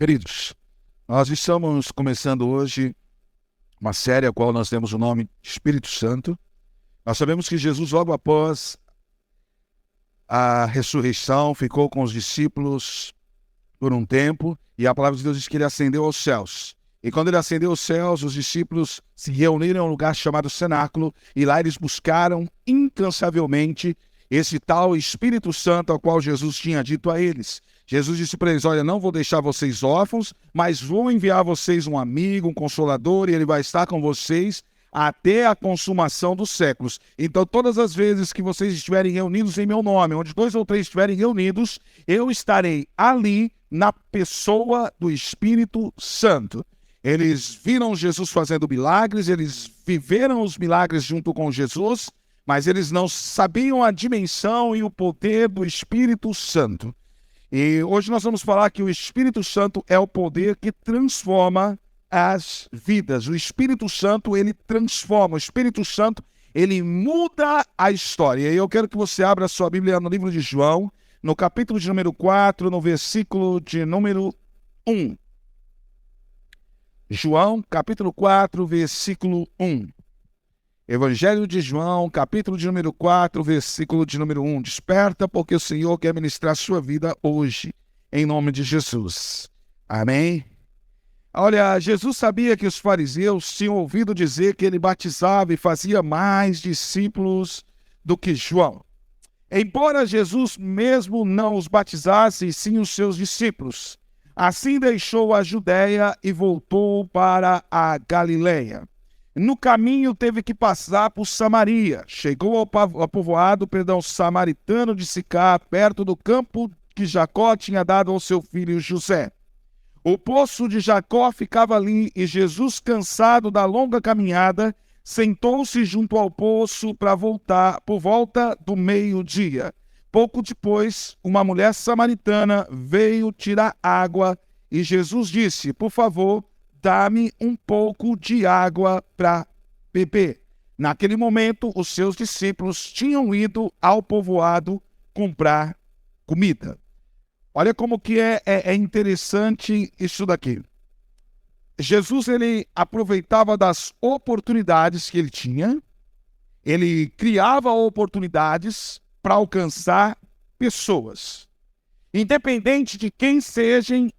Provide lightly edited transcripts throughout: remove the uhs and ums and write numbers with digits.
Queridos, nós estamos começando hoje uma série a qual nós temos o nome Espírito Santo. Nós sabemos que Jesus, logo após a ressurreição, ficou com os discípulos por um tempo, e a palavra de Deus diz que ele ascendeu aos céus. E quando ele ascendeu aos céus, os discípulos se reuniram em um lugar chamado Cenáculo, e lá eles buscaram incansavelmente esse tal Espírito Santo ao qual Jesus tinha dito a eles. Jesus disse para eles: olha, não vou deixar vocês órfãos, mas vou enviar a vocês um amigo, um consolador, e ele vai estar com vocês até a consumação dos séculos. Então, todas as vezes que vocês estiverem reunidos em meu nome, onde 2 ou 3 estiverem reunidos, eu estarei ali na pessoa do Espírito Santo. Eles viram Jesus fazendo milagres, eles viveram os milagres junto com Jesus, mas eles não sabiam a dimensão e o poder do Espírito Santo. E hoje nós vamos falar que o Espírito Santo é o poder que transforma as vidas. O Espírito Santo, ele transforma. O Espírito Santo, ele muda a história. E eu quero que você abra a sua Bíblia no livro de João, no capítulo de número 4, no versículo de número 1. João, capítulo 4, versículo 1. Evangelho de João, capítulo de número 4, versículo de número 1. Desperta, porque o Senhor quer ministrar sua vida hoje, em nome de Jesus. Amém? Olha, Jesus sabia que os fariseus tinham ouvido dizer que ele batizava e fazia mais discípulos do que João. Embora Jesus mesmo não os batizasse, e sim os seus discípulos, assim deixou a Judéia e voltou para a Galileia. No caminho teve que passar por Samaria. Chegou ao povoado samaritano de Sicar, perto do campo que Jacó tinha dado ao seu filho José. O poço de Jacó ficava ali e Jesus, cansado da longa caminhada, sentou-se junto ao poço para voltar por volta do meio-dia. Pouco depois, uma mulher samaritana veio tirar água e Jesus disse: por favor, dá-me um pouco de água para beber. Naquele momento, os seus discípulos tinham ido ao povoado comprar comida. Olha como que é interessante isso daqui. Jesus, ele aproveitava das oportunidades que ele tinha, ele criava oportunidades para alcançar pessoas. Independente de quem sejam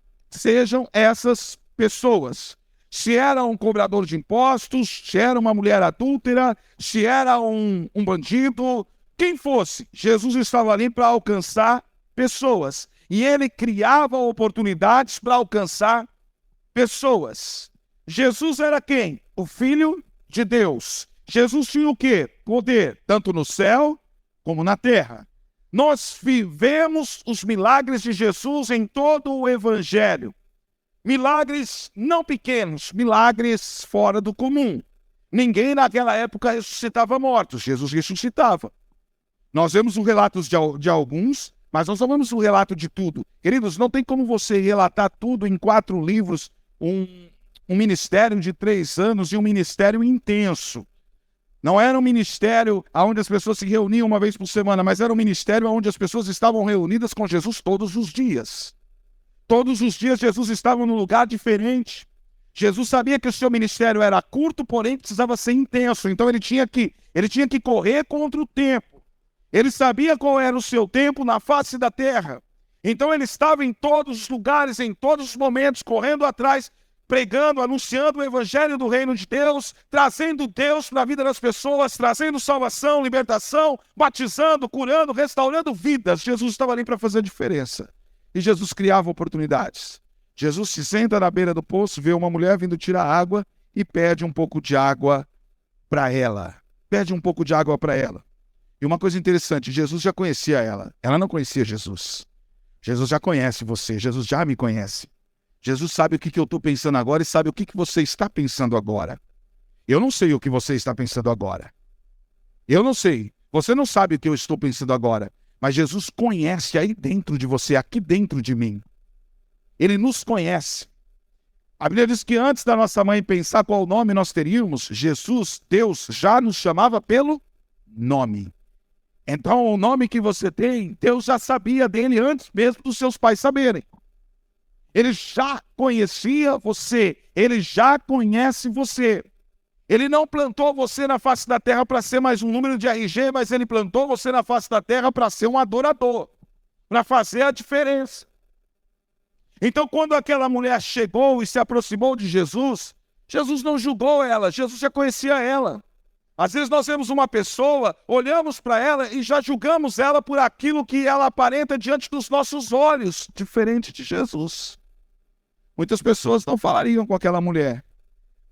essas pessoas. Se era um cobrador de impostos, se era uma mulher adúltera, se era um bandido, quem fosse, Jesus estava ali para alcançar pessoas. E ele criava oportunidades para alcançar pessoas. Jesus era quem? O Filho de Deus. Jesus tinha o quê? Poder, tanto no céu como na terra. Nós vivemos os milagres de Jesus em todo o Evangelho. Milagres não pequenos, milagres fora do comum. Ninguém naquela época ressuscitava mortos, Jesus ressuscitava. Nós vemos os relatos de alguns, mas nós não vemos o relato de tudo. Queridos, não tem como você relatar tudo em 4 livros, um ministério de 3 anos e um ministério intenso. Não era um ministério onde as pessoas se reuniam uma vez por semana, mas era um ministério onde as pessoas estavam reunidas com Jesus todos os dias. Todos os dias Jesus estava num lugar diferente. Jesus sabia que o seu ministério era curto, porém precisava ser intenso. Então ele tinha que correr contra o tempo. Ele sabia qual era o seu tempo na face da terra. Então ele estava em todos os lugares, em todos os momentos, correndo atrás, pregando, anunciando o evangelho do reino de Deus, trazendo Deus para a vida das pessoas, trazendo salvação, libertação, batizando, curando, restaurando vidas. Jesus estava ali para fazer a diferença. E Jesus criava oportunidades. Jesus se senta na beira do poço, vê uma mulher vindo tirar água e pede um pouco de água para ela. Pede um pouco de água para ela. E uma coisa interessante, Jesus já conhecia ela. Ela não conhecia Jesus. Jesus já conhece você, Jesus já me conhece. Jesus sabe o que eu estou pensando agora e sabe o que você está pensando agora. Eu não sei o que você está pensando agora. Eu não sei. Você não sabe o que eu estou pensando agora. Mas Jesus conhece aí dentro de você, aqui dentro de mim. Ele nos conhece. A Bíblia diz que antes da nossa mãe pensar qual nome nós teríamos, Jesus, Deus, já nos chamava pelo nome. Então, o nome que você tem, Deus já sabia dele antes mesmo dos seus pais saberem. Ele já conhecia você. Ele já conhece você. Ele não plantou você na face da terra para ser mais um número de RG, mas ele plantou você na face da terra para ser um adorador, para fazer a diferença. Então, quando aquela mulher chegou e se aproximou de Jesus, Jesus não julgou ela, Jesus já conhecia ela. Às vezes nós vemos uma pessoa, olhamos para ela e já julgamos ela por aquilo que ela aparenta diante dos nossos olhos, diferente de Jesus. Muitas pessoas não falariam com aquela mulher.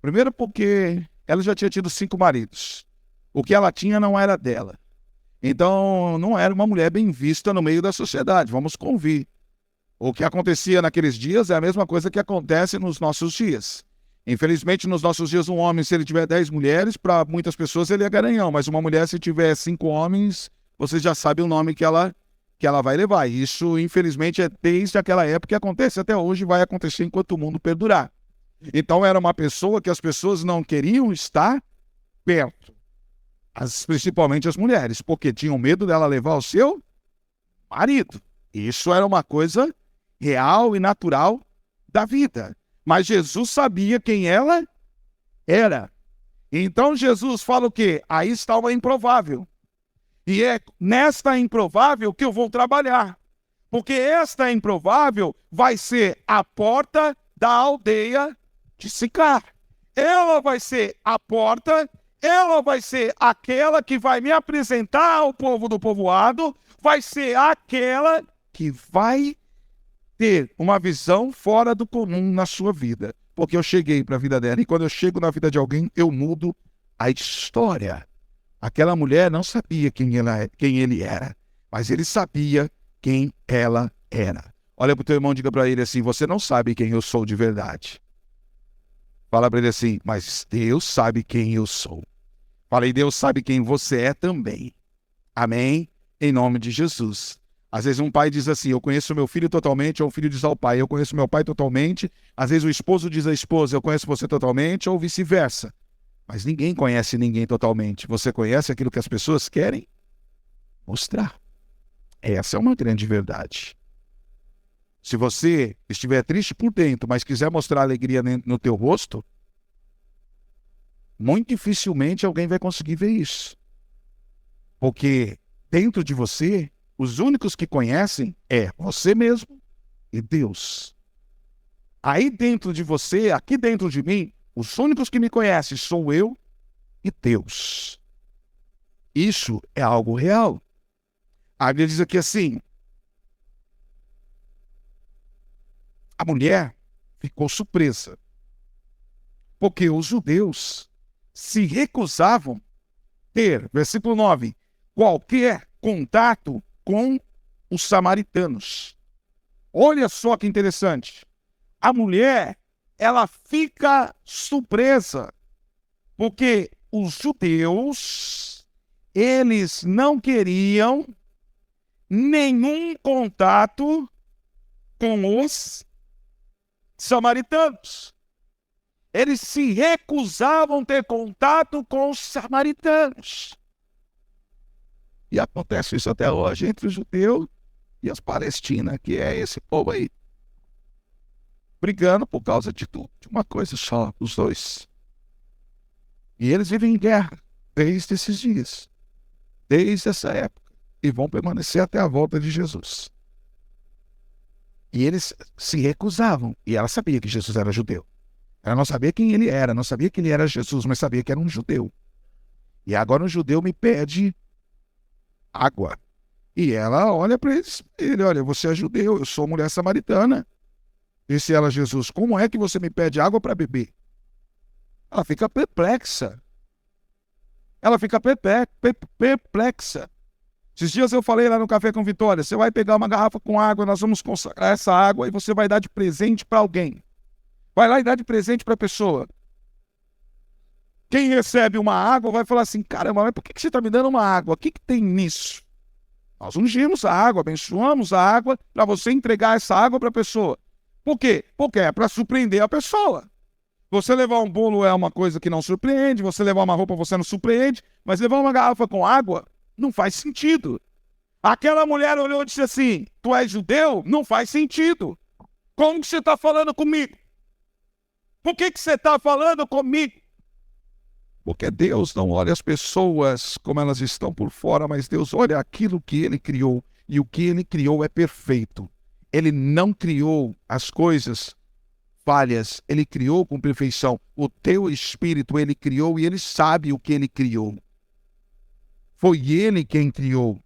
Primeiro porque ela já tinha tido 5 maridos. O que ela tinha não era dela. Então, não era uma mulher bem vista no meio da sociedade, vamos convir. O que acontecia naqueles dias é a mesma coisa que acontece nos nossos dias. Infelizmente, nos nossos dias, um homem, se ele tiver 10 mulheres, para muitas pessoas ele é garanhão, mas uma mulher, se tiver 5 homens, você já sabe o nome que ela vai levar. Isso, infelizmente, é desde aquela época que acontece até hoje, vai acontecer enquanto o mundo perdurar. Então, era uma pessoa que as pessoas não queriam estar perto, principalmente as mulheres, porque tinham medo dela levar o seu marido. Isso era uma coisa real e natural da vida. Mas Jesus sabia quem ela era. Então Jesus fala o quê? Aí está uma improvável. E é nesta improvável que eu vou trabalhar. Porque esta improvável vai ser a porta da aldeia de Sicar. Ela vai ser a porta, ela vai ser aquela que vai me apresentar ao povo do povoado, vai ser aquela que vai ter uma visão fora do comum na sua vida. Porque eu cheguei para a vida dela e quando eu chego na vida de alguém, eu mudo a história. Aquela mulher não sabia quem ele era, mas ele sabia quem ela era. Olha para o teu irmão e diga para ele assim, você não sabe quem eu sou de verdade. Fala para ele assim, mas Deus sabe quem eu sou. Fala, e Deus sabe quem você é também. Amém? Em nome de Jesus. Às vezes um pai diz assim, eu conheço meu filho totalmente, ou o filho diz ao pai, eu conheço meu pai totalmente. Às vezes o esposo diz à esposa, eu conheço você totalmente, ou vice-versa. Mas ninguém conhece ninguém totalmente. Você conhece aquilo que as pessoas querem mostrar. Essa é uma grande verdade. Se você estiver triste por dentro, mas quiser mostrar alegria no teu rosto, muito dificilmente alguém vai conseguir ver isso. Porque dentro de você, os únicos que conhecem é você mesmo e Deus. Aí dentro de você, aqui dentro de mim, os únicos que me conhecem sou eu e Deus. Isso é algo real. A Bíblia diz aqui assim, a mulher ficou surpresa, porque os judeus se recusavam ter, versículo 9, qualquer contato com os samaritanos. Olha só que interessante. A mulher, ela fica surpresa, porque os judeus, eles não queriam nenhum contato com os samaritanos. Eles se recusavam a ter contato com os samaritanos. E acontece isso até hoje entre os judeus e as palestinas, que é esse povo aí. Brigando por causa de tudo, de uma coisa só, os dois. E eles vivem em guerra desde esses dias, desde essa época, e vão permanecer até a volta de Jesus. E eles se recusavam, e ela sabia que Jesus era judeu. Ela não sabia quem ele era, não sabia que ele era Jesus, mas sabia que era um judeu. E agora um judeu me pede água. E ela olha para ele, olha, você é judeu, eu sou mulher samaritana. Disse ela a Jesus, como é que você me pede água para beber? Ela fica perplexa. Ela fica perplexa. Esses dias eu falei lá no Café com Vitória, você vai pegar uma garrafa com água, nós vamos consagrar essa água e você vai dar de presente para alguém. Vai lá e dá de presente para a pessoa. Quem recebe uma água vai falar assim, caramba, mas por que você está me dando uma água? O que tem nisso? Nós ungimos a água, abençoamos a água para você entregar essa água para a pessoa. Por quê? Porque é para surpreender a pessoa. Você levar um bolo é uma coisa que não surpreende, você levar uma roupa você não surpreende, mas levar uma garrafa com água não faz sentido. Aquela mulher olhou e disse assim, tu és judeu? Não faz sentido. Como que você está falando comigo? Por que você está falando comigo? Porque Deus não olha as pessoas como elas estão por fora, mas Deus olha aquilo que Ele criou. E o que Ele criou é perfeito. Ele não criou as coisas falhas, Ele criou com perfeição. O teu espírito Ele criou e Ele sabe o que Ele criou. Foi Ele quem criou.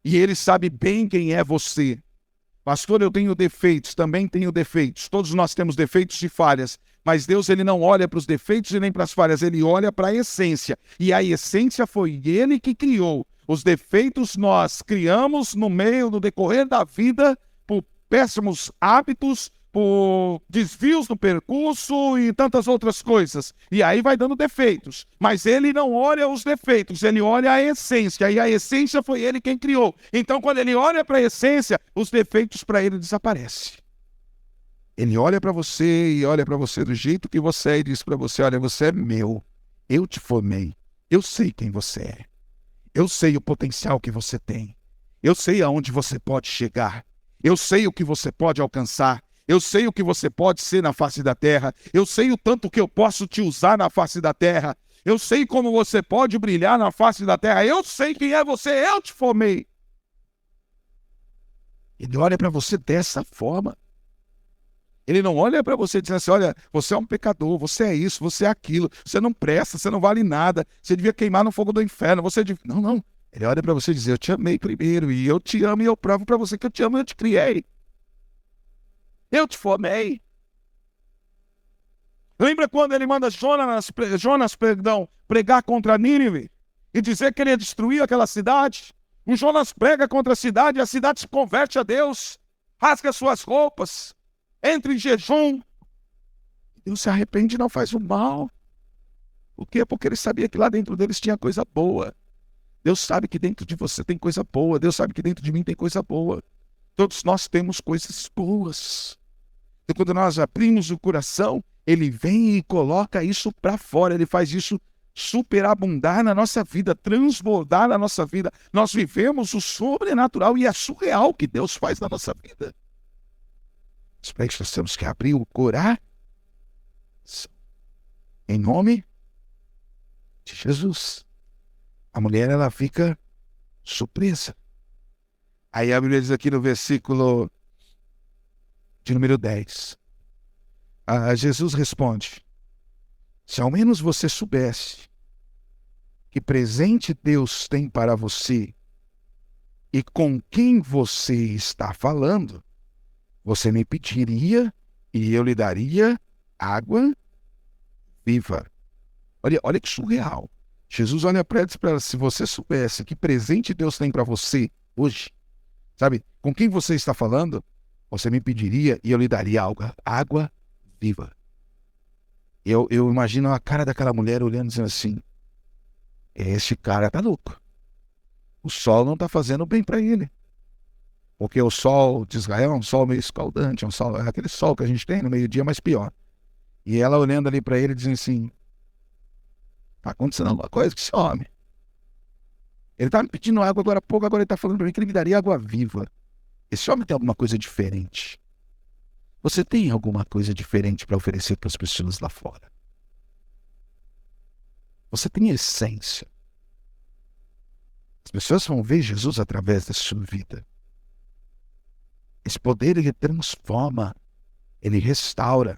E Ele sabe bem quem é você. Pastor, eu tenho defeitos, também tenho defeitos. Todos nós temos defeitos e falhas. Mas Deus, Ele não olha para os defeitos e nem para as falhas. Ele olha para a essência. E a essência foi Ele que criou. Os defeitos nós criamos no decorrer da vida, por péssimos hábitos, por desvios no percurso e tantas outras coisas. E aí vai dando defeitos. Mas Ele não olha os defeitos, Ele olha a essência. E a essência foi Ele quem criou. Então, quando Ele olha para a essência, os defeitos para Ele desaparecem. Ele olha para você e olha para você do jeito que você é e diz para você: olha, você é meu. Eu te formei. Eu sei quem você é. Eu sei o potencial que você tem. Eu sei aonde você pode chegar. Eu sei o que você pode alcançar. Eu sei o que você pode ser na face da terra. Eu sei o tanto que eu posso te usar na face da terra. Eu sei como você pode brilhar na face da terra. Eu sei quem é você. Eu te formei. Ele olha para você dessa forma. Ele não olha para você dizendo assim: olha, você é um pecador, você é isso, você é aquilo, você não presta, você não vale nada, você devia queimar no fogo do inferno. Não, não. Ele olha para você e diz: eu te amei primeiro, e eu te amo, e eu provo para você que eu te amo, e eu te criei. Eu te formei. Lembra quando ele manda Jonas, pregar contra Nínive e dizer que ele ia destruir aquela cidade? O Jonas prega contra a cidade se converte a Deus, rasga suas roupas, entra em jejum. Deus se arrepende e não faz o mal. Por quê? Porque ele sabia que lá dentro deles tinha coisa boa. Deus sabe que dentro de você tem coisa boa. Deus sabe que dentro de mim tem coisa boa. Todos nós temos coisas boas. E quando nós abrimos o coração, Ele vem e coloca isso para fora. Ele faz isso superabundar na nossa vida, transbordar na nossa vida. Nós vivemos o sobrenatural e é surreal que Deus faz na nossa vida. Espero que nós temos que abrir o coração. Em nome de Jesus. A mulher, ela fica surpresa. Aí a Bíblia diz aqui no versículo de número 10. Jesus responde: se ao menos você soubesse que presente Deus tem para você e com quem você está falando, você me pediria e eu lhe daria água viva. Olha que surreal. Jesus olha para ela e diz para ela: se você soubesse que presente Deus tem para você hoje, sabe, com quem você está falando, você me pediria e eu lhe daria água viva. Eu imagino a cara daquela mulher olhando e dizendo assim: esse cara tá louco. O sol não está fazendo bem para ele. Porque o sol de Israel é um sol meio escaldante, é aquele sol que a gente tem no meio-dia, mas pior. E ela olhando ali para ele dizendo assim: está acontecendo alguma coisa com esse homem. Ele estava me pedindo água agora há pouco, agora ele está falando para mim que ele me daria água viva. Esse homem tem alguma coisa diferente. Você tem alguma coisa diferente para oferecer para as pessoas lá fora? Você tem essência. As pessoas vão ver Jesus através da sua vida. Esse poder, ele transforma, ele restaura.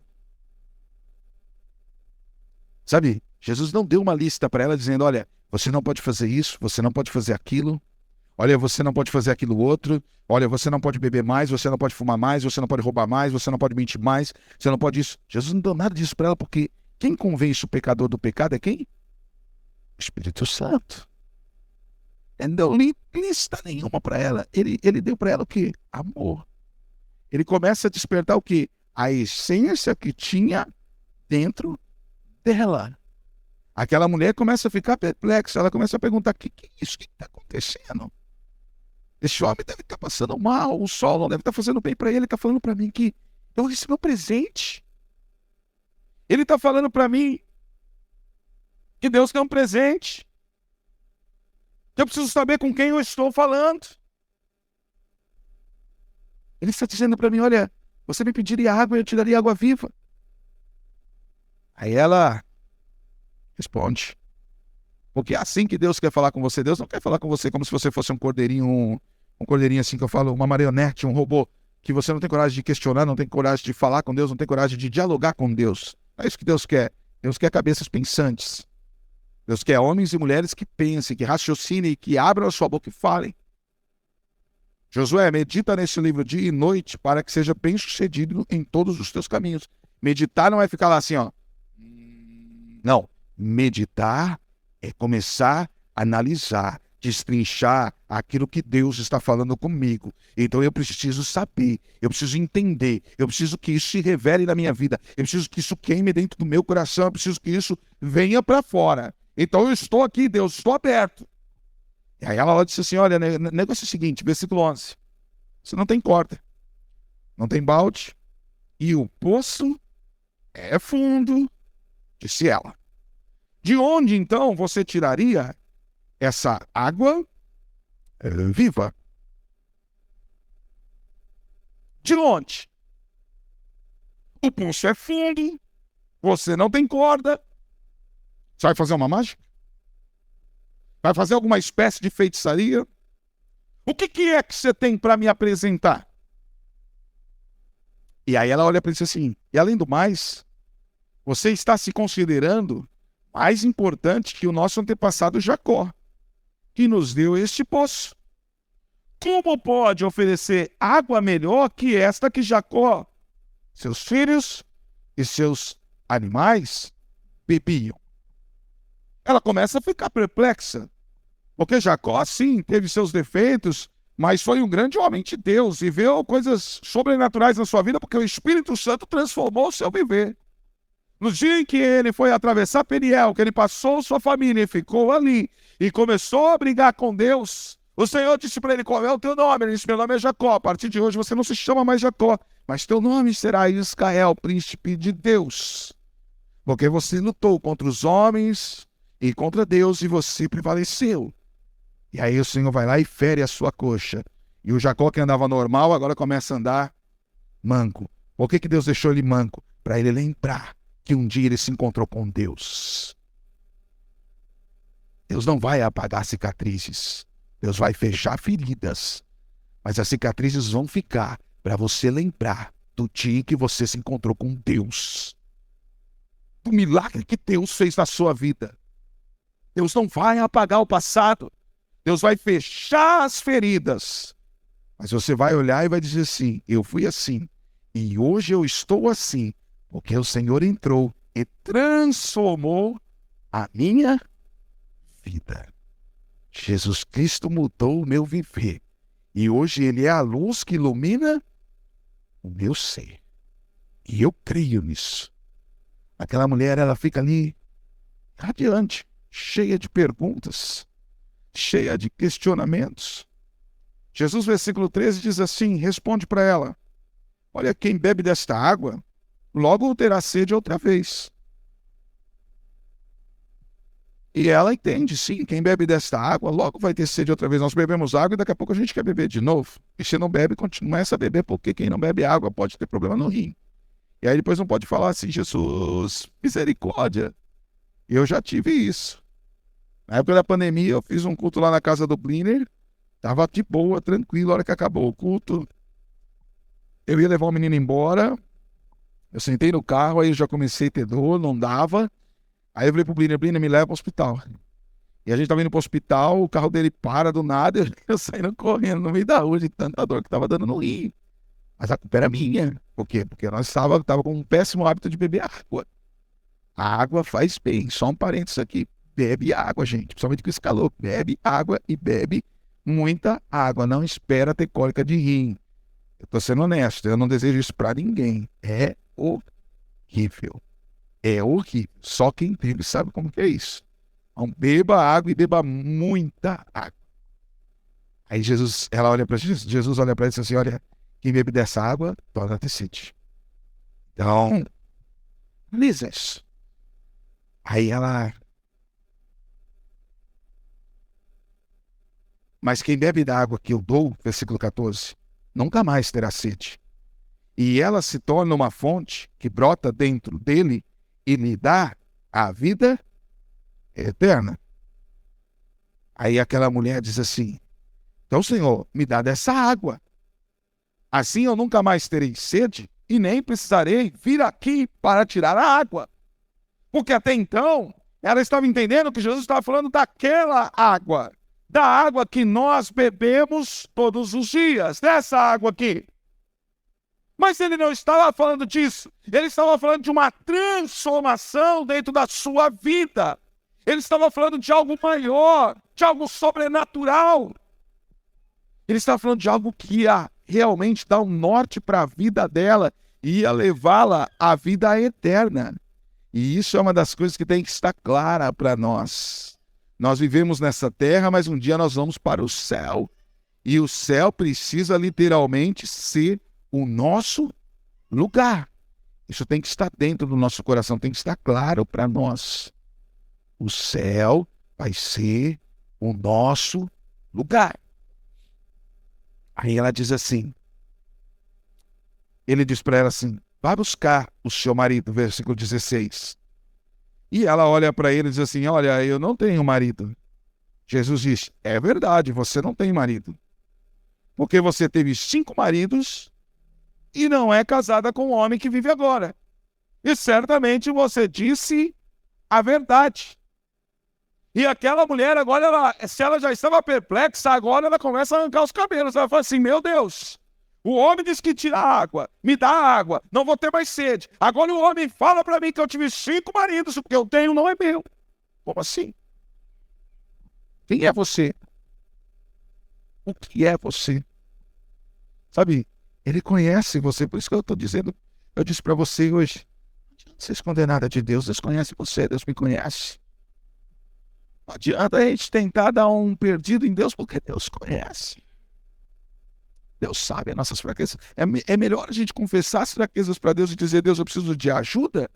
Sabe, Jesus não deu uma lista para ela dizendo: olha, você não pode fazer isso, você não pode fazer aquilo. Olha, você não pode fazer aquilo outro. Olha, você não pode beber mais, você não pode fumar mais, você não pode roubar mais, você não pode mentir mais, você não pode isso. Jesus não deu nada disso para ela, porque quem convence o pecador do pecado é quem? O Espírito Santo. Ele não deu lista nenhuma para ela. Ele deu para ela o quê? Amor. Ele começa a despertar o quê? A essência que tinha dentro dela. Aquela mulher começa a ficar perplexa. Ela começa a perguntar: o que é isso? O que está acontecendo? Esse homem deve estar passando mal, o sol não deve estar fazendo bem para ele. Ele está falando para mim que eu recebi um presente. Ele está falando para mim que Deus tem um presente. Que eu preciso saber com quem eu estou falando. Ele está dizendo para mim: olha, Você me pediria água e eu te daria água viva. Aí ela responde. Porque é assim que Deus quer falar com você. Deus não quer falar com você como se você fosse um cordeirinho assim que eu falo, uma marionete, um robô, que você não tem coragem de questionar, não tem coragem de falar com Deus, não tem coragem de dialogar com Deus. Não é isso que Deus quer. Deus quer cabeças pensantes. Deus quer homens e mulheres que pensem, que raciocinem, que abram a sua boca e falem. Josué, medita nesse livro dia e noite para que seja bem-sucedido em todos os teus caminhos. Meditar não é ficar lá assim, ó. Não. Meditar é começar a analisar, destrinchar aquilo que Deus está falando comigo. Então eu preciso saber, eu preciso entender, eu preciso que isso se revele na minha vida, eu preciso que isso queime dentro do meu coração, eu preciso que isso venha para fora. Então eu estou aqui, Deus, estou aberto. E aí ela disse assim, olha, o negócio é o seguinte, versículo 11. Você não tem corda, não tem balde, e o poço é fundo, disse ela. De onde, então, você tiraria essa água viva? De onde? O poço é fundo, você não tem corda. Você vai fazer uma mágica? Vai fazer alguma espécie de feitiçaria? O que é que você tem para me apresentar? E aí ela olha para ele e diz assim, e além do mais, você está se considerando mais importante que o nosso antepassado Jacó, que nos deu este poço. Como pode oferecer água melhor que esta que Jacó, seus filhos e seus animais bebiam? Ela começa a ficar perplexa, porque Jacó, sim, teve seus defeitos, mas foi um grande homem de Deus e viu coisas sobrenaturais na sua vida, porque o Espírito Santo transformou o seu viver. No dia em que ele foi atravessar Peniel, que ele passou sua família e ficou ali, e começou a brigar com Deus, o Senhor disse para ele, qual é o teu nome? Ele disse, meu nome é Jacó, a partir de hoje você não se chama mais Jacó, mas teu nome será Israel, príncipe de Deus. Porque você lutou contra os homens e contra Deus e você prevaleceu. E aí o Senhor vai lá e fere a sua coxa. E o Jacó que andava normal agora começa a andar manco. Por que Deus deixou ele manco? Para ele lembrar que um dia ele se encontrou com Deus. Deus não vai apagar cicatrizes. Deus vai fechar feridas. Mas as cicatrizes vão ficar para você lembrar do dia em que você se encontrou com Deus. Do milagre que Deus fez na sua vida. Deus não vai apagar o passado. Deus vai fechar as feridas. Mas você vai olhar e vai dizer assim, eu fui assim. E hoje eu estou assim. Porque o Senhor entrou e transformou a minha vida. Jesus Cristo mudou o meu viver. E hoje Ele é a luz que ilumina o meu ser. E eu creio nisso. Aquela mulher, ela fica ali, radiante, cheia de perguntas, cheia de questionamentos. Jesus, versículo 13, diz assim, responde para ela, olha, quem bebe desta água, logo terá sede outra vez. E ela entende, sim, quem bebe desta água, logo vai ter sede outra vez. Nós bebemos água e daqui a pouco a gente quer beber de novo. E se não bebe, começa a beber, porque quem não bebe água pode ter problema no rim. E aí depois não pode falar assim, Jesus, misericórdia. Eu já tive isso. Na época da pandemia, eu fiz um culto lá na casa do Bliner, tava de boa, tranquilo, a hora que acabou o culto. Eu ia levar o menino embora, eu sentei no carro, aí eu já comecei a ter dor, não dava. Aí eu falei pro Bliner, me leva pro hospital. E a gente tava indo pro hospital, o carro dele para do nada, eu saindo correndo no meio da rua de tanta dor que tava dando no rim. Mas a culpa era minha. Por quê? Porque nós tava com um péssimo hábito de beber água. A água faz bem. Só um parênteses aqui. Bebe água, gente. Principalmente com esse calor. Bebe água e bebe muita água. Não espera ter cólica de rim. Eu tô sendo honesto. Eu não desejo isso pra ninguém. É horrível. É horrível. Só quem teve sabe como que é isso. Então beba água e beba muita água. Aí ela olha para Jesus olha para ele e diz assim, olha, quem bebe dessa água, torna a ter sede. Então, analisa isso. Aí ela... Mas quem bebe da água que eu dou, versículo 14, nunca mais terá sede. e ela se torna uma fonte que brota dentro dele e lhe dá a vida eterna. Aí aquela mulher diz assim: então, Senhor, me dá dessa água. Assim eu nunca mais terei sede e nem precisarei vir aqui para tirar a água. Porque até então, ela estava entendendo que Jesus estava falando daquela água, da água que nós bebemos todos os dias, dessa água aqui. Mas ele não estava falando disso. Ele estava falando de uma transformação dentro da sua vida. Ele estava falando de algo maior, de algo sobrenatural. Ele estava falando de algo que ia realmente dar um norte para a vida dela e ia levá-la à vida eterna. E isso é uma das coisas que tem que estar clara para nós. Nós vivemos nessa terra, mas um dia nós vamos para o céu. E o céu precisa literalmente ser o nosso lugar. Isso tem que estar dentro do nosso coração, tem que estar claro para nós. O céu vai ser o nosso lugar. Aí ela diz assim, ele diz para ela assim: vai buscar o seu marido, versículo 16. E ela olha para ele e diz assim: olha, eu não tenho marido. Jesus diz: é verdade, você não tem marido. Porque você teve 5 maridos e não é casada com o homem que vive agora. E certamente você disse a verdade. E aquela mulher agora, se ela já estava perplexa, agora ela começa a arrancar os cabelos. Ela fala assim: meu Deus, o homem disse que tira água, me dá água, não vou ter mais sede. Agora o homem fala para mim que eu tive 5 maridos, o que eu tenho não é meu. Como assim? Quem é você? O que é você? Sabe, ele conhece você, por isso que eu estou dizendo, eu disse para você hoje, não adianta você esconder nada de Deus, Deus conhece você, Deus me conhece. Não adianta a gente tentar dar um perdido em Deus, porque Deus conhece. Deus sabe as nossas fraquezas. É melhor a gente confessar as fraquezas para Deus e dizer: Deus, eu preciso de ajuda,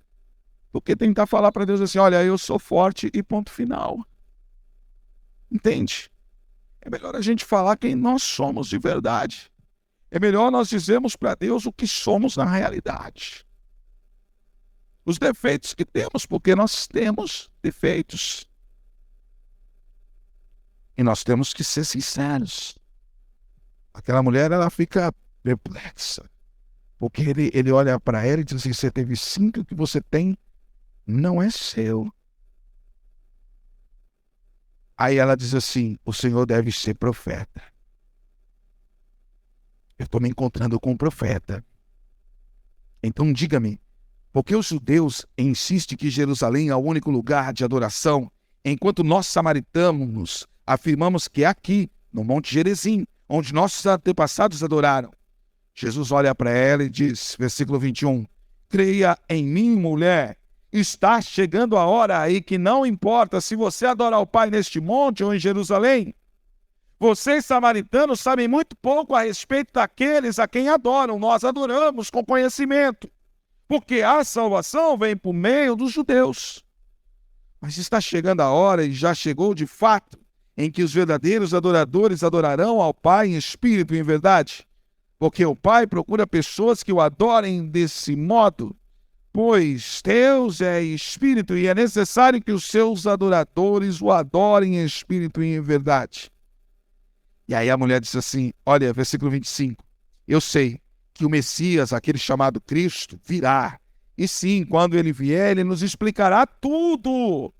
do que tentar falar para Deus assim: olha, eu sou forte e ponto final. Entende? É melhor a gente falar quem nós somos de verdade. É melhor nós dizermos para Deus o que somos na realidade. Os defeitos que temos, porque nós temos defeitos. E nós temos que ser sinceros. Aquela mulher, ela fica perplexa. Porque ele olha para ela e diz assim: você teve 5, que você tem não é seu. Aí ela diz assim: o Senhor deve ser profeta. Eu estou me encontrando com um profeta. Então diga-me, por que os judeus insistem que Jerusalém é o único lugar de adoração, enquanto nós samaritanos afirmamos que é aqui, no Monte Gerizim, onde nossos antepassados adoraram? Jesus olha para ela e diz, versículo 21, creia em mim, mulher, está chegando a hora aí que não importa se você adorar o Pai neste monte ou em Jerusalém. Vocês, samaritanos, sabem muito pouco a respeito daqueles a quem adoram. Nós adoramos com conhecimento, porque a salvação vem por meio dos judeus. Mas está chegando a hora, e já chegou de fato, em que os verdadeiros adoradores adorarão ao Pai em espírito e em verdade. Porque o Pai procura pessoas que o adorem desse modo, pois Deus é espírito e é necessário que os seus adoradores o adorem em espírito e em verdade. E aí a mulher disse assim, olha, versículo 25, eu sei que o Messias, aquele chamado Cristo, virá. E sim, quando ele vier, ele nos explicará tudo.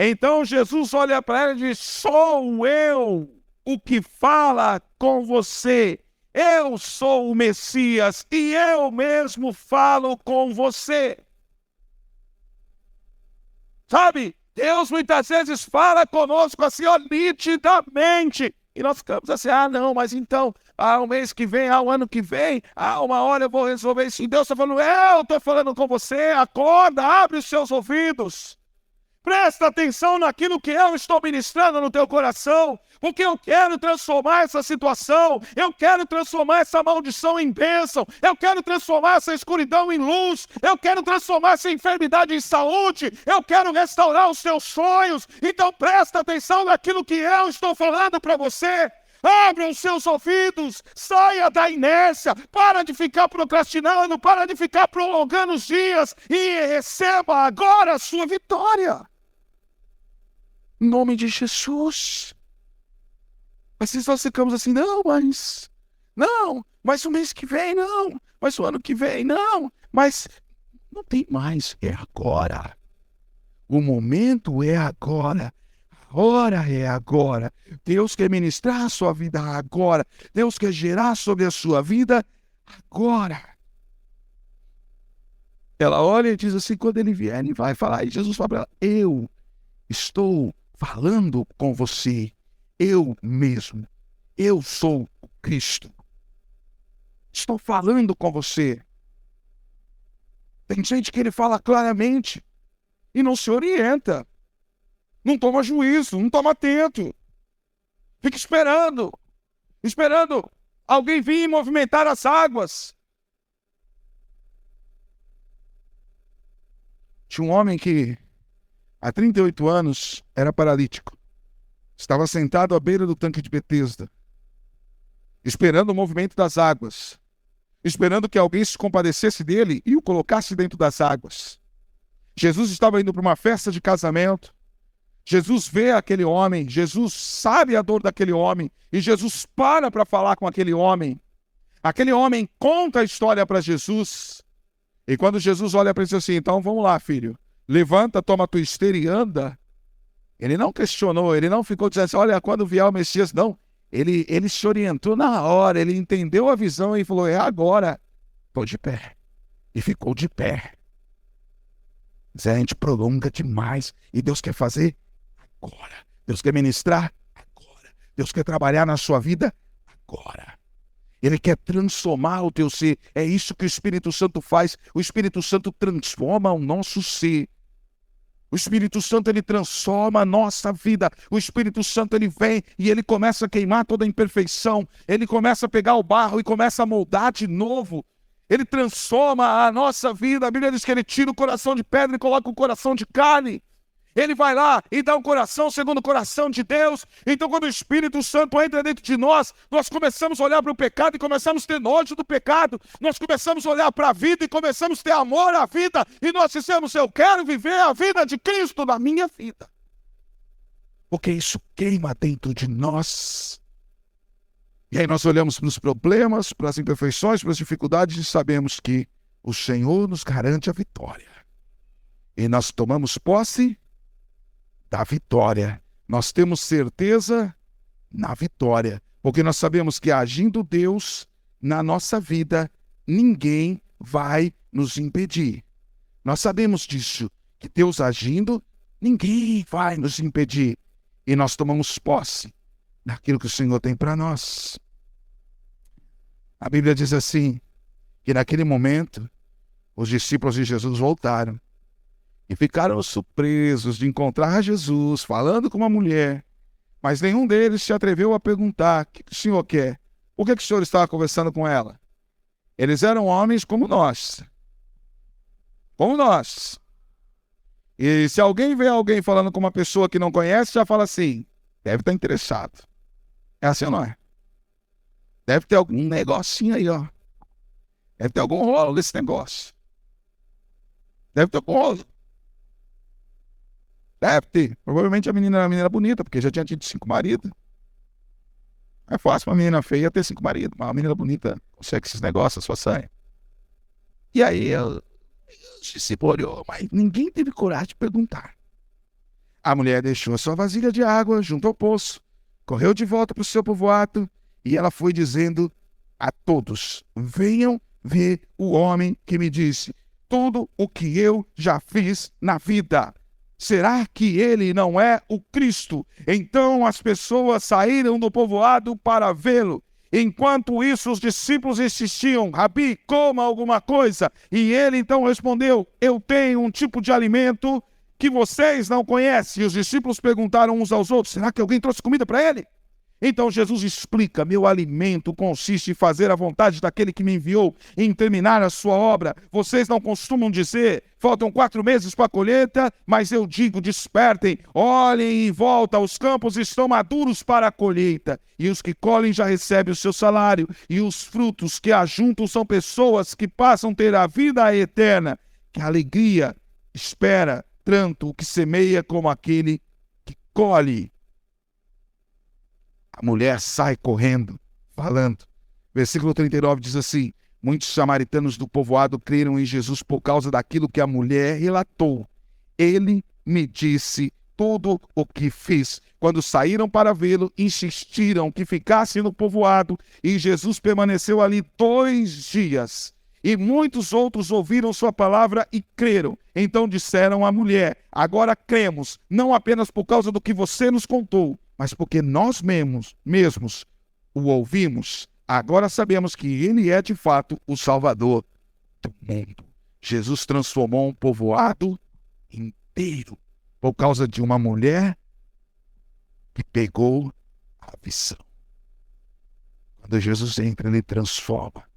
Então Jesus olha para ela e diz, sou eu o que fala com você. Eu sou o Messias e eu mesmo falo com você. Sabe, Deus muitas vezes fala conosco assim, ó, nitidamente. E nós ficamos assim, não, mas então, o mês que vem, o ano que vem, uma hora eu vou resolver isso. E Deus está falando, eu estou falando com você, acorda, abre os seus ouvidos. Presta atenção naquilo que eu estou ministrando no teu coração, porque eu quero transformar essa situação, eu quero transformar essa maldição em bênção, eu quero transformar essa escuridão em luz, eu quero transformar essa enfermidade em saúde, eu quero restaurar os teus sonhos. Então presta atenção naquilo que eu estou falando para você. Abra os seus ouvidos, saia da inércia, para de ficar procrastinando, para de ficar prolongando os dias e receba agora a sua vitória. Em nome de Jesus. Mas se nós ficamos assim, não, mas o mês que vem, não, mas o ano que vem, não, mas não tem mais, é agora. O momento é agora. A hora é agora. Deus quer ministrar a sua vida agora. Deus quer gerar sobre a sua vida agora. Ela olha e diz assim, quando ele vier, ele vai falar. E Jesus fala para ela, eu estou falando com você. Eu mesmo. Eu sou o Cristo. Estou falando com você. Tem gente que ele fala claramente e não se orienta. Não toma juízo, não toma atento. Fica esperando alguém vir movimentar as águas. Tinha um homem que há 38 anos era paralítico. Estava sentado à beira do tanque de Betesda, esperando o movimento das águas, esperando que alguém se compadecesse dele e o colocasse dentro das águas. Jesus estava indo para uma festa de casamento. Jesus vê aquele homem, Jesus sabe a dor daquele homem, e Jesus para falar com aquele homem. Aquele homem conta a história para Jesus, e quando Jesus olha para ele assim, então vamos lá, filho, levanta, toma a tua esteira e anda. Ele não questionou, ele não ficou dizendo assim, olha, quando vier o Messias, não. Ele se orientou na hora, ele entendeu a visão e falou, é agora. Estou de pé. E ficou de pé. Zé, a gente prolonga demais, e Deus quer fazer agora. Deus quer ministrar agora. Deus quer trabalhar na sua vida agora. Ele quer transformar o teu ser. É isso que o Espírito Santo faz. O Espírito Santo transforma o nosso ser. O Espírito Santo, ele transforma a nossa vida. O Espírito Santo, ele vem e ele começa a queimar toda a imperfeição. Ele começa a pegar o barro e começa a moldar de novo. Ele transforma a nossa vida. A Bíblia diz que ele tira o coração de pedra e coloca o coração de carne. Ele vai lá e dá um coração segundo o coração de Deus. Então, quando o Espírito Santo entra dentro de nós, nós começamos a olhar para o pecado e começamos a ter nojo do pecado. Nós começamos a olhar para a vida e começamos a ter amor à vida. E nós dissemos, eu quero viver a vida de Cristo na minha vida. Porque isso queima dentro de nós. E aí nós olhamos para os problemas, para as imperfeições, para as dificuldades e sabemos que o Senhor nos garante a vitória. E nós tomamos posse da vitória. Nós temos certeza na vitória, porque nós sabemos que agindo Deus na nossa vida, ninguém vai nos impedir. Nós sabemos disso, que Deus agindo, ninguém vai nos impedir. E nós tomamos posse daquilo que o Senhor tem para nós. A Bíblia diz assim, que naquele momento, os discípulos de Jesus voltaram e ficaram surpresos de encontrar Jesus falando com uma mulher, mas nenhum deles se atreveu a perguntar, o que o Senhor quer? Por que o Senhor estava conversando com ela? Eles eram homens como nós. Como nós. E se alguém vê alguém falando com uma pessoa que não conhece, já fala assim, deve estar interessado. É assim ou não é? Deve ter algum negocinho aí, ó. Deve ter algum rolo desse negócio. Deve ter algum rolo. Deve ter. Provavelmente a menina era uma menina bonita, porque já tinha tido 5 maridos. É fácil uma menina feia ter 5 maridos, mas uma menina bonita consegue esses negócios, sua sanha. E aí, o discípulo olhou, mas ninguém teve coragem de perguntar. A mulher deixou a sua vasilha de água junto ao poço, correu de volta para o seu povoado, e ela foi dizendo a todos, venham ver o homem que me disse tudo o que eu já fiz na vida. Será que ele não é o Cristo? Então as pessoas saíram do povoado para vê-lo. Enquanto isso, os discípulos insistiam, Rabi, coma alguma coisa. E ele então respondeu, eu tenho um tipo de alimento que vocês não conhecem. E os discípulos perguntaram uns aos outros, será que alguém trouxe comida para ele? Então Jesus explica: meu alimento consiste em fazer a vontade daquele que me enviou, em terminar a sua obra. Vocês não costumam dizer: faltam 4 meses para a colheita, mas eu digo: despertem, olhem em volta, os campos estão maduros para a colheita, e os que colhem já recebem o seu salário, e os frutos que ajuntam são pessoas que passam a ter a vida eterna. Que alegria espera tanto o que semeia como aquele que colhe. A mulher sai correndo, falando. Versículo 39 diz assim: muitos samaritanos do povoado creram em Jesus por causa daquilo que a mulher relatou. Ele me disse tudo o que fiz. Quando saíram para vê-lo, insistiram que ficasse no povoado, e Jesus permaneceu ali 2 dias. E muitos outros ouviram sua palavra e creram. Então disseram à mulher: agora cremos, não apenas por causa do que você nos contou, mas porque nós mesmos o ouvimos. Agora sabemos que ele é de fato o Salvador do mundo. Jesus transformou um povoado inteiro por causa de uma mulher que pegou a visão. Quando Jesus entra, ele transforma.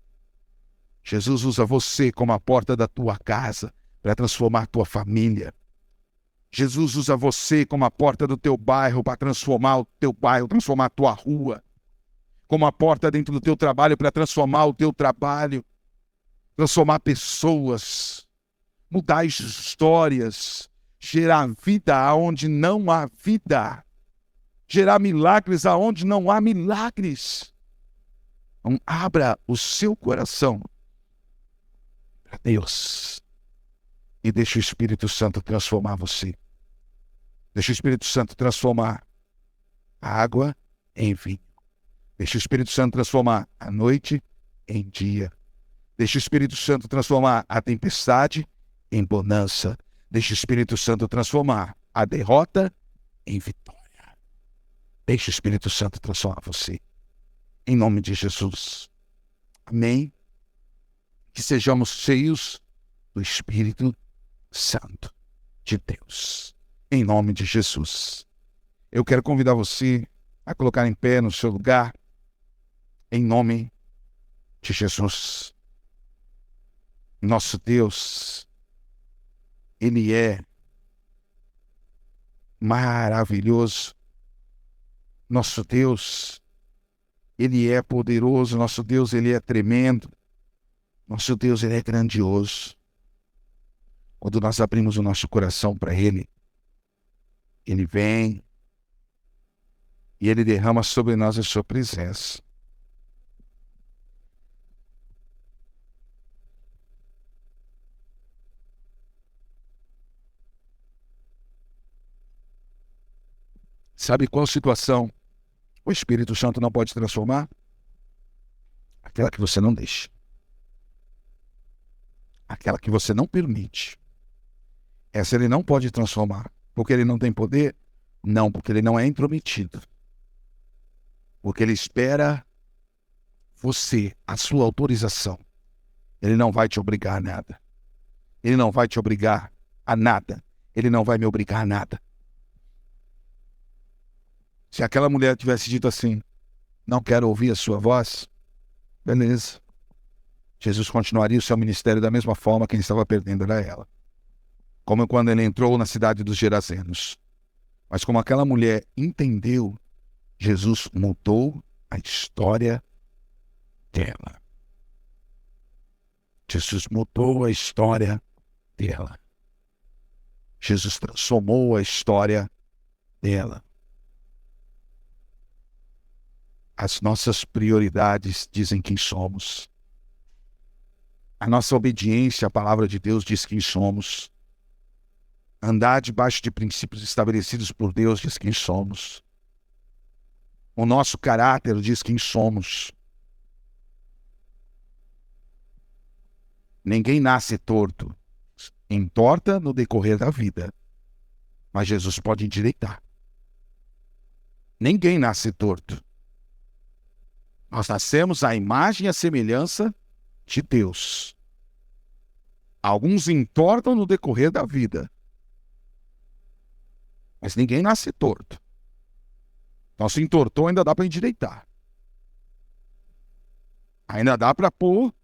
Jesus usa você como a porta da tua casa para transformar a tua família. Jesus usa você como a porta do teu bairro para transformar o teu bairro, transformar a tua rua. Como a porta dentro do teu trabalho para transformar o teu trabalho. Transformar pessoas. Mudar histórias. Gerar vida aonde não há vida. Gerar milagres aonde não há milagres. Então, abra o seu coração para Deus e deixe o Espírito Santo transformar você. Deixe o Espírito Santo transformar a água em vinho. Deixe o Espírito Santo transformar a noite em dia. Deixe o Espírito Santo transformar a tempestade em bonança. Deixe o Espírito Santo transformar a derrota em vitória. Deixe o Espírito Santo transformar você. Em nome de Jesus. Amém. Que sejamos cheios do Espírito Santo de Deus. Em nome de Jesus. Eu quero convidar você a colocar em pé no seu lugar. Em nome de Jesus. Nosso Deus, Ele é maravilhoso. Nosso Deus, Ele é poderoso. Nosso Deus, Ele é tremendo. Nosso Deus, Ele é grandioso. Quando nós abrimos o nosso coração para Ele, Ele vem e Ele derrama sobre nós a sua presença. Sabe qual situação o Espírito Santo não pode transformar? Aquela que você não deixa. Aquela que você não permite. Essa Ele não pode transformar. Porque Ele não tem poder? Não, porque Ele não é intrometido. Porque Ele espera você, a sua autorização. Ele não vai te obrigar a nada. Ele não vai te obrigar a nada. Ele não vai me obrigar a nada. Se aquela mulher tivesse dito assim: não quero ouvir a sua voz, beleza. Jesus continuaria o seu ministério da mesma forma. Quem estava perdendo era ela. Como quando ele entrou na cidade dos Gerazenos. Mas como aquela mulher entendeu, Jesus mudou a história dela. Jesus mudou a história dela. Jesus transformou a história dela. As nossas prioridades dizem quem somos. A nossa obediência à palavra de Deus diz quem somos. Andar debaixo de princípios estabelecidos por Deus diz quem somos. O nosso caráter diz quem somos. Ninguém nasce torto. Entorta no decorrer da vida. Mas Jesus pode endireitar. Ninguém nasce torto. Nós nascemos à imagem e à semelhança de Deus. Alguns entortam no decorrer da vida. Mas ninguém nasce torto. Então, se entortou, ainda dá para endireitar. Ainda dá para pôr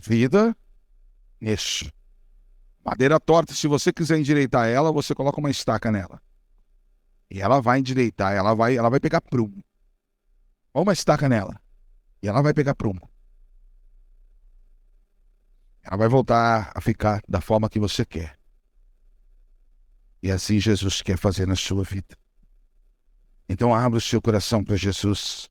vida nisso. Madeira torta, se você quiser endireitar ela, você coloca uma estaca nela. E ela vai endireitar, ela vai pegar prumo. Ou uma estaca nela. E ela vai pegar prumo. Ela vai voltar a ficar da forma que você quer. E assim Jesus quer fazer na sua vida. Então abra o seu coração para Jesus.